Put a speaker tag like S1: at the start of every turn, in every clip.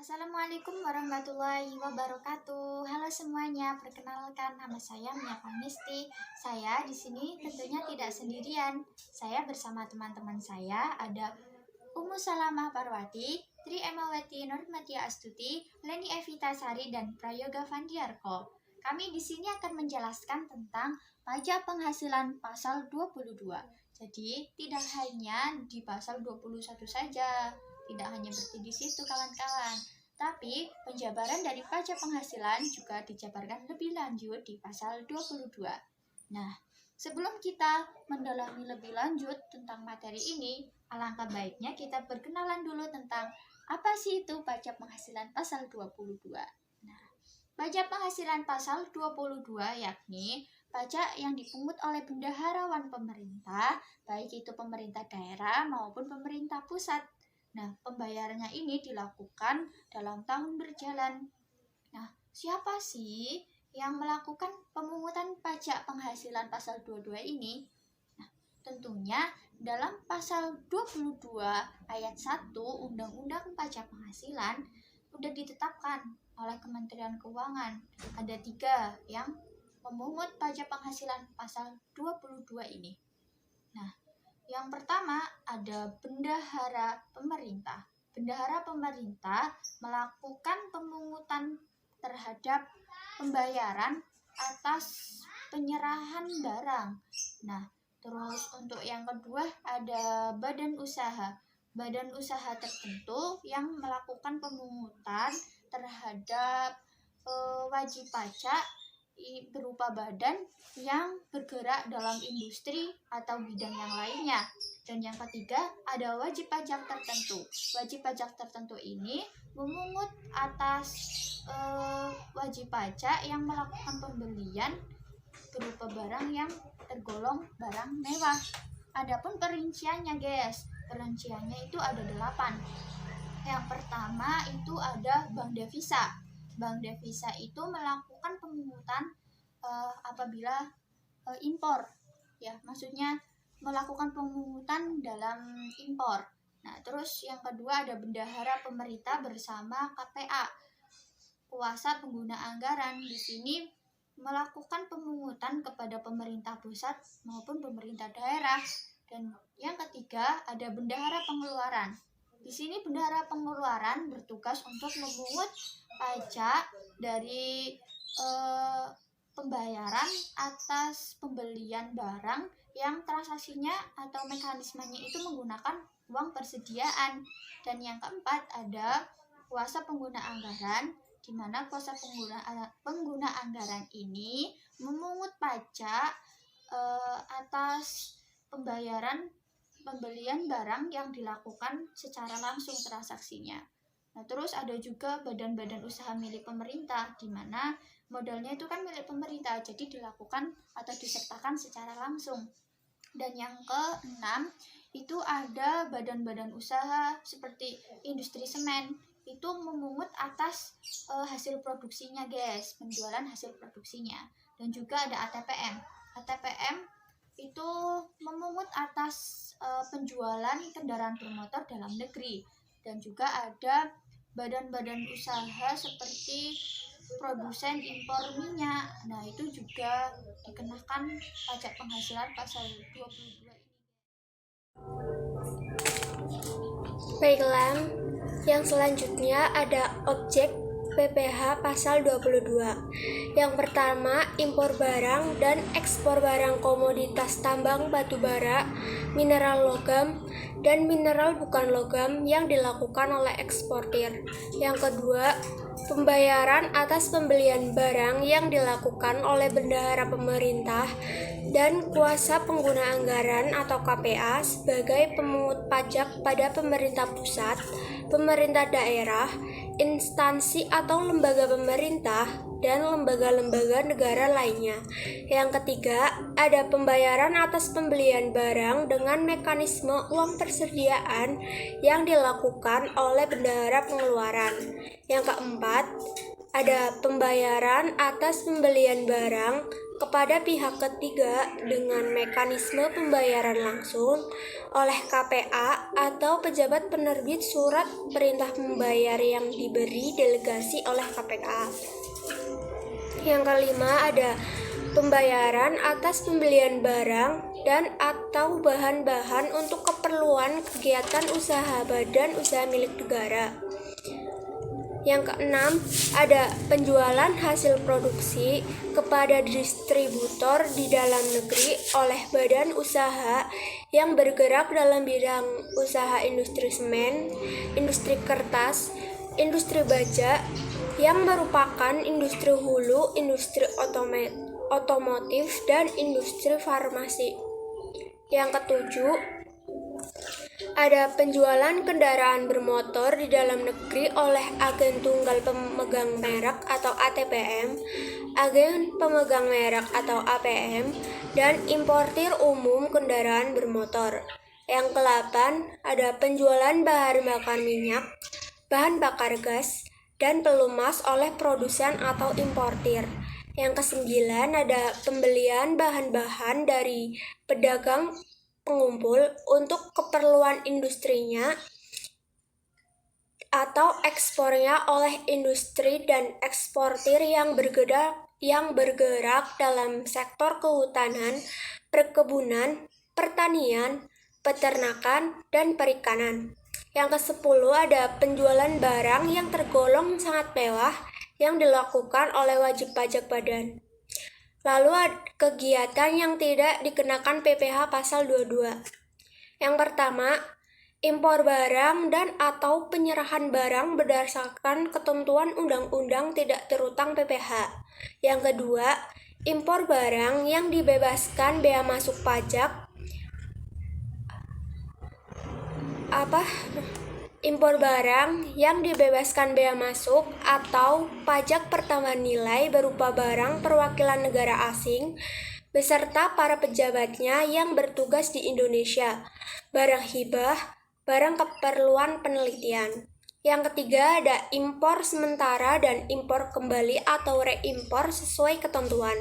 S1: Assalamualaikum warahmatullahi wabarakatuh. Halo semuanya, perkenalkan nama saya Mia Pangisti. Saya di sini tentunya tidak sendirian. Saya bersama teman-teman saya ada Ummu Salamah Parwati, Tri Emawati Nurmatia Astuti, Leni Evita Sari dan Prayoga Vandiarko. Kami di sini akan menjelaskan tentang pajak penghasilan pasal 22. Jadi, tidak hanya di pasal 21 saja. Tidak hanya berhenti di situ kawan-kawan, tapi penjabaran dari pajak penghasilan juga dijabarkan lebih lanjut di pasal 22. Nah, sebelum kita mendalami lebih lanjut tentang materi ini, alangkah baiknya kita berkenalan dulu tentang apa sih itu pajak penghasilan pasal 22. Nah, pajak penghasilan pasal 22 yakni pajak yang dipungut oleh bendaharawan pemerintah, baik itu pemerintah daerah maupun pemerintah pusat. Nah, pembayarannya ini dilakukan dalam tahun berjalan. Nah, siapa sih yang melakukan pemungutan pajak penghasilan pasal 22 ini? Nah, tentunya dalam pasal 22 ayat 1 Undang-Undang Pajak Penghasilan sudah ditetapkan oleh Kementerian Keuangan. Ada 3 yang memungut pajak penghasilan pasal 22 ini. Nah, yang pertama ada bendahara pemerintah. Bendahara pemerintah melakukan pemungutan terhadap pembayaran atas penyerahan barang. Nah, terus untuk yang kedua ada badan usaha. Badan usaha tertentu yang melakukan pemungutan terhadap wajib pajak berupa badan yang bergerak dalam industri atau bidang yang lainnya. Dan yang ketiga ada wajib pajak tertentu. Wajib pajak tertentu ini memungut atas wajib pajak yang melakukan pembelian berupa barang yang tergolong barang mewah. Adapun perinciannya guys, perinciannya itu ada 8. Yang pertama itu ada bank devisa. Bank devisa itu melakukan pemungutan apabila impor, ya, maksudnya melakukan pemungutan dalam impor. Nah, terus yang kedua ada bendahara pemerintah bersama KPA, kuasa pengguna anggaran. Di sini melakukan pemungutan kepada pemerintah pusat maupun pemerintah daerah. Dan yang ketiga ada bendahara pengeluaran. Di sini bendahara pengeluaran bertugas untuk memungut pajak dari pembayaran atas pembelian barang yang transaksinya atau mekanismenya itu menggunakan uang persediaan. Dan yang keempat ada kuasa pengguna anggaran, di mana kuasa pengguna anggaran ini memungut pajak atas pembelian barang yang dilakukan secara langsung transaksinya. Nah, terus ada juga badan-badan usaha milik pemerintah, di mana modalnya itu kan milik pemerintah, jadi dilakukan atau disertakan secara langsung. Dan yang keenam itu ada badan-badan usaha seperti industri semen, itu memungut atas hasil produksinya guys, penjualan hasil produksinya. Dan juga ada ATPM. ATPM itu memungut atas penjualan kendaraan bermotor dalam negeri. Dan juga ada badan-badan usaha seperti produsen impor minyak. Nah, itu juga dikenakan pajak penghasilan pasal 22 ini.
S2: Baiklah, yang selanjutnya ada objek PPh pasal 22. Yang pertama, impor barang dan ekspor barang komoditas tambang batu bara, mineral logam, dan mineral bukan logam yang dilakukan oleh eksportir. Yang kedua, pembayaran atas pembelian barang yang dilakukan oleh bendahara pemerintah dan kuasa pengguna anggaran atau KPA sebagai pemungut pajak pada pemerintah pusat, pemerintah daerah, instansi atau lembaga pemerintah, dan lembaga-lembaga negara lainnya. Yang ketiga, ada pembayaran atas pembelian barang dengan mekanisme uang persediaan yang dilakukan oleh bendahara pengeluaran. Yang keempat, ada pembayaran atas pembelian barang kepada pihak ketiga dengan mekanisme pembayaran langsung oleh KPA atau pejabat penerbit surat perintah membayar yang diberi delegasi oleh KPA. Yang kelima ada pembayaran atas pembelian barang dan atau bahan-bahan untuk keperluan kegiatan usaha badan usaha milik negara. Yang keenam, ada penjualan hasil produksi kepada distributor di dalam negeri oleh badan usaha yang bergerak dalam bidang usaha industri semen, industri kertas, industri baja, yang merupakan industri hulu, industri otomotif, dan industri farmasi. Yang ketujuh, ada penjualan kendaraan bermotor di dalam negeri oleh agen tunggal pemegang merek atau ATPM, agen pemegang merek atau APM, dan importir umum kendaraan bermotor. Yang ke-8, ada penjualan bahan bakar minyak, bahan bakar gas, dan pelumas oleh produsen atau importir. Yang ke-9, ada pembelian bahan-bahan dari pedagang pengumpul untuk keperluan industrinya atau ekspornya oleh industri dan eksportir yang bergerak dalam sektor kehutanan, perkebunan, pertanian, peternakan, dan perikanan. Yang ke-10 ada penjualan barang yang tergolong sangat mewah yang dilakukan oleh wajib pajak badan. Lalu ada kegiatan yang tidak dikenakan PPh pasal 22. Yang pertama, impor barang dan atau penyerahan barang berdasarkan ketentuan undang-undang tidak terutang PPh. Yang kedua, impor barang yang dibebaskan bea masuk pajak impor barang yang dibebaskan bea masuk atau pajak pertambahan nilai berupa barang perwakilan negara asing beserta para pejabatnya yang bertugas di Indonesia, barang hibah, barang keperluan penelitian. Yang ketiga ada impor sementara dan impor kembali atau reimpor sesuai ketentuan.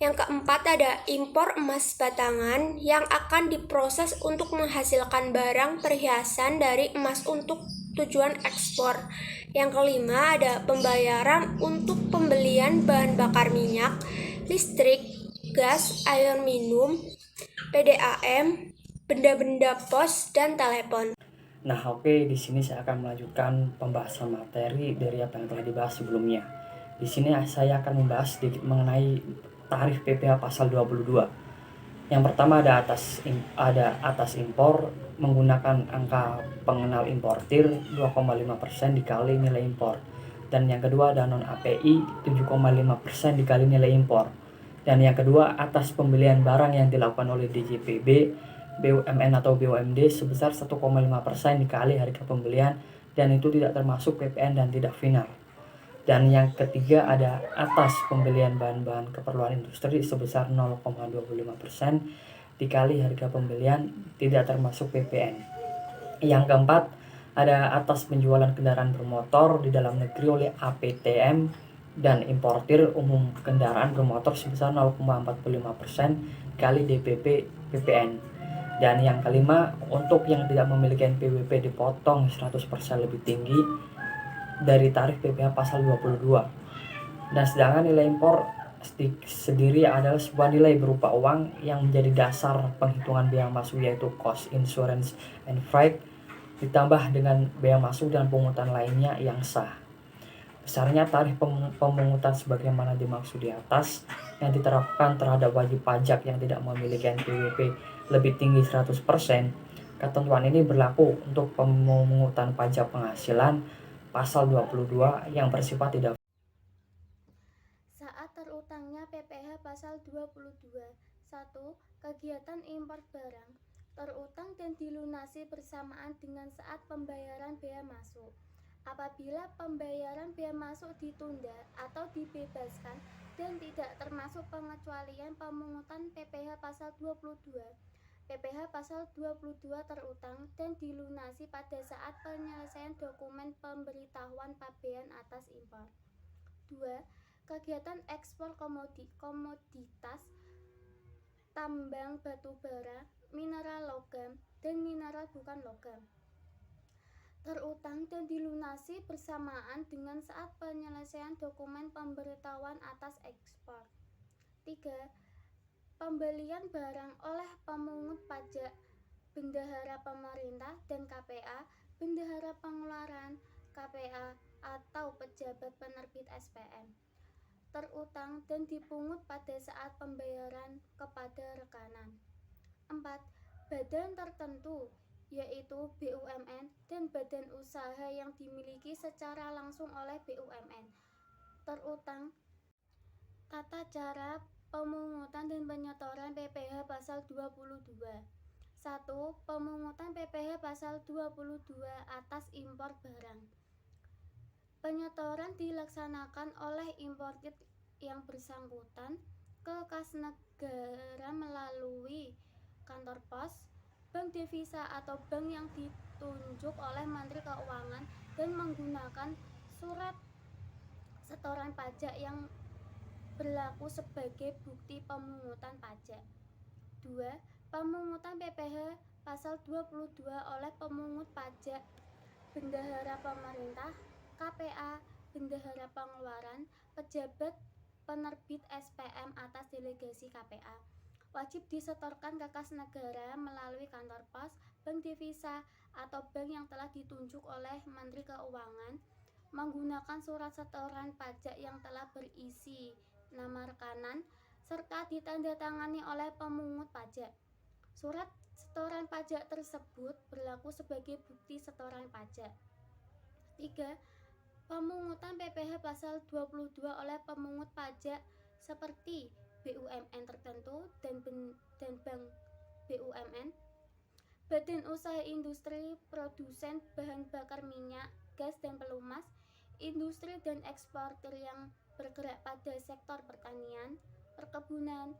S2: Yang keempat ada impor emas batangan yang akan diproses untuk menghasilkan barang perhiasan dari emas untuk tujuan ekspor. Yang kelima ada pembayaran untuk pembelian bahan bakar minyak, listrik, gas, air minum, PDAM, benda-benda pos, dan telepon.
S3: Nah, oke, di sini saya akan melanjutkan pembahasan materi dari apa yang telah dibahas sebelumnya. Di sini saya akan membahas sedikit mengenai tarif PPh pasal 22. Yang pertama ada atas impor menggunakan angka pengenal importir 2,5% dikali nilai impor. Dan yang kedua ada non API 7,5% dikali nilai impor. Dan yang kedua atas pembelian barang yang dilakukan oleh DJPB, BUMN atau BUMD sebesar 1,5% dikali harga pembelian, dan itu tidak termasuk PPN dan tidak final. Dan yang ketiga ada atas pembelian bahan-bahan keperluan industri sebesar 0,25% dikali harga pembelian, tidak termasuk PPN. Yang keempat ada atas penjualan kendaraan bermotor di dalam negeri oleh APTM dan importir umum kendaraan bermotor sebesar 0,45% kali DPP PPN. Dan yang kelima, untuk yang tidak memiliki NPWP dipotong 100% lebih tinggi dari tarif PPh pasal 22. Dan sedangkan nilai impor sendiri adalah sebuah nilai berupa uang yang menjadi dasar penghitungan bea masuk, yaitu cost, insurance, and freight, ditambah dengan bea masuk dan pungutan lainnya yang sah. Besarnya tarif pemungutan sebagaimana dimaksud di atas yang diterapkan terhadap wajib pajak yang tidak memiliki NPWP lebih tinggi 100%. Ketentuan ini berlaku untuk pemungutan pajak penghasilan pasal 22 yang bersifat tidak.
S2: Saat terutangnya PPh pasal 22. 1. Kegiatan impor barang terutang dan dilunasi bersamaan dengan saat pembayaran bea masuk. Apabila pembayaran bea masuk ditunda atau dibebaskan dan tidak termasuk pengecualian pemungutan PPh pasal 22. PPh pasal 22 terutang dan dilunasi pada saat penyelesaian dokumen pemberitahuan pabean atas impor. 2. kegiatan ekspor komoditas, tambang batu bara, mineral logam, dan mineral bukan logam, terutang dan dilunasi bersamaan dengan saat penyelesaian dokumen pemberitahuan atas ekspor. 3. Pembelian barang oleh pemungut pajak, bendahara pemerintah dan KPA, bendahara pengeluaran, KPA, atau pejabat penerbit SPM, terutang dan dipungut pada saat pembayaran kepada rekanan. 4. Badan tertentu, yaitu BUMN dan badan usaha yang dimiliki secara langsung oleh BUMN, terutang. Tata cara pemungutan dan penyetoran PPh pasal 22. 1. Pemungutan PPh pasal 22 atas impor barang. Penyetoran dilaksanakan oleh importir yang bersangkutan ke kas negara melalui kantor pos, bank devisa atau bank yang ditunjuk oleh Menteri Keuangan dan menggunakan surat setoran pajak yang berlaku sebagai bukti pemungutan pajak. 2. Pemungutan PPh pasal 22 oleh pemungut pajak, bendahara pemerintah, KPA, bendahara pengeluaran, pejabat penerbit SPM atas delegasi KPA, wajib disetorkan ke kas negara melalui kantor pos, bank devisa, atau bank yang telah ditunjuk oleh Menteri Keuangan menggunakan surat setoran pajak yang telah berisi nama rekanan serta ditandatangani oleh pemungut pajak. Surat setoran pajak tersebut berlaku sebagai bukti setoran pajak. 3. Pemungutan PPh pasal 22 oleh pemungut pajak seperti BUMN tertentu dan bank BUMN, badan usaha industri produsen bahan bakar minyak, gas dan pelumas, industri dan eksportir yang bergerak pada sektor pertanian, perkebunan,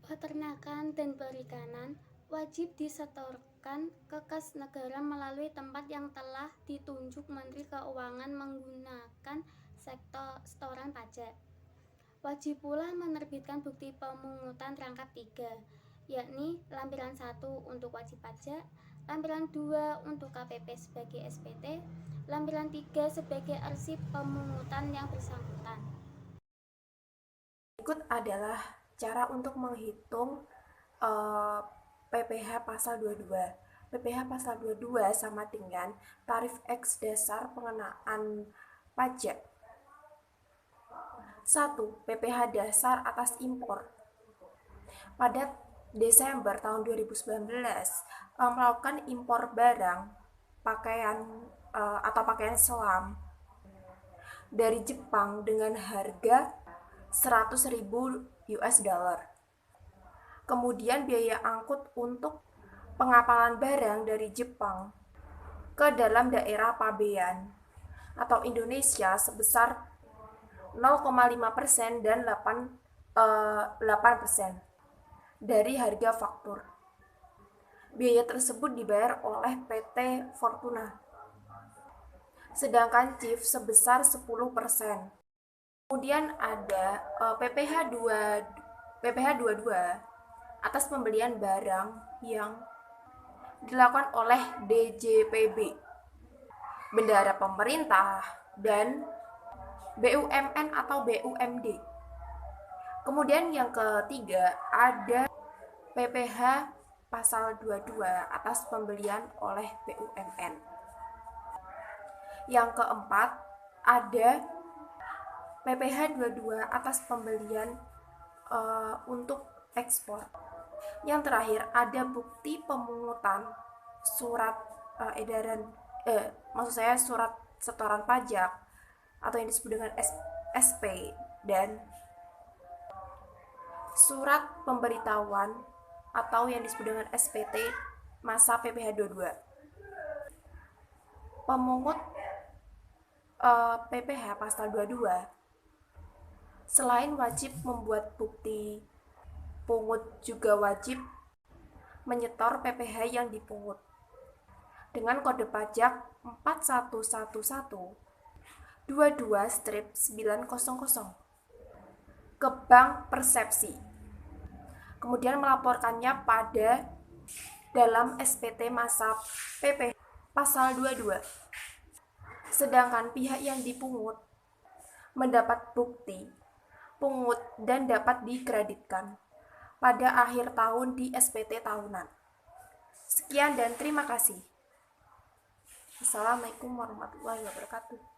S2: peternakan dan perikanan, wajib disetorkan ke kas negara melalui tempat yang telah ditunjuk Menteri Keuangan menggunakan setoran pajak. Wajib pula menerbitkan bukti pemungutan rangkap 3, yakni lampiran 1 untuk wajib pajak, lampiran 2 untuk KPP sebagai SPT, lampiran 3 sebagai arsip pemungutan yang bersangkutan.
S4: Berikut adalah cara untuk menghitung PPh pasal 22. PPh pasal 22 sama dengan tarif X dasar pengenaan pajak. 1. PPh dasar atas impor. Pada Desember tahun 2019 melakukan impor barang, pakaian atau pakaian selam dari Jepang dengan harga 100.000 US dollar. Kemudian biaya angkut untuk pengapalan barang dari Jepang ke dalam daerah pabean atau Indonesia sebesar 0,5% dan 8% dari harga faktur. Biaya tersebut dibayar oleh PT Fortuna. Sedangkan CIF sebesar 10%. Kemudian ada PPh 22 atas pembelian barang yang dilakukan oleh DJPB, bendahara pemerintah, dan BUMN atau BUMD. Kemudian yang ketiga ada PPh pasal 22 atas pembelian oleh BUMN. Yang keempat ada PPh 22 atas pembelian untuk ekspor. Yang terakhir ada bukti pemungutan surat surat setoran pajak atau yang disebut dengan SP dan surat pemberitahuan atau yang disebut dengan SPT masa PPh 22. Pemungut PPh pasal 22 selain wajib membuat bukti pungut juga wajib menyetor PPh yang dipungut dengan kode pajak 4111 22-900 ke Bank Persepsi. Kemudian melaporkannya pada dalam SPT masa PP pasal 22. Sedangkan pihak yang dipungut mendapat bukti pungut dan dapat dikreditkan pada akhir tahun di SPT tahunan. Sekian dan terima kasih. Assalamualaikum warahmatullahi wabarakatuh.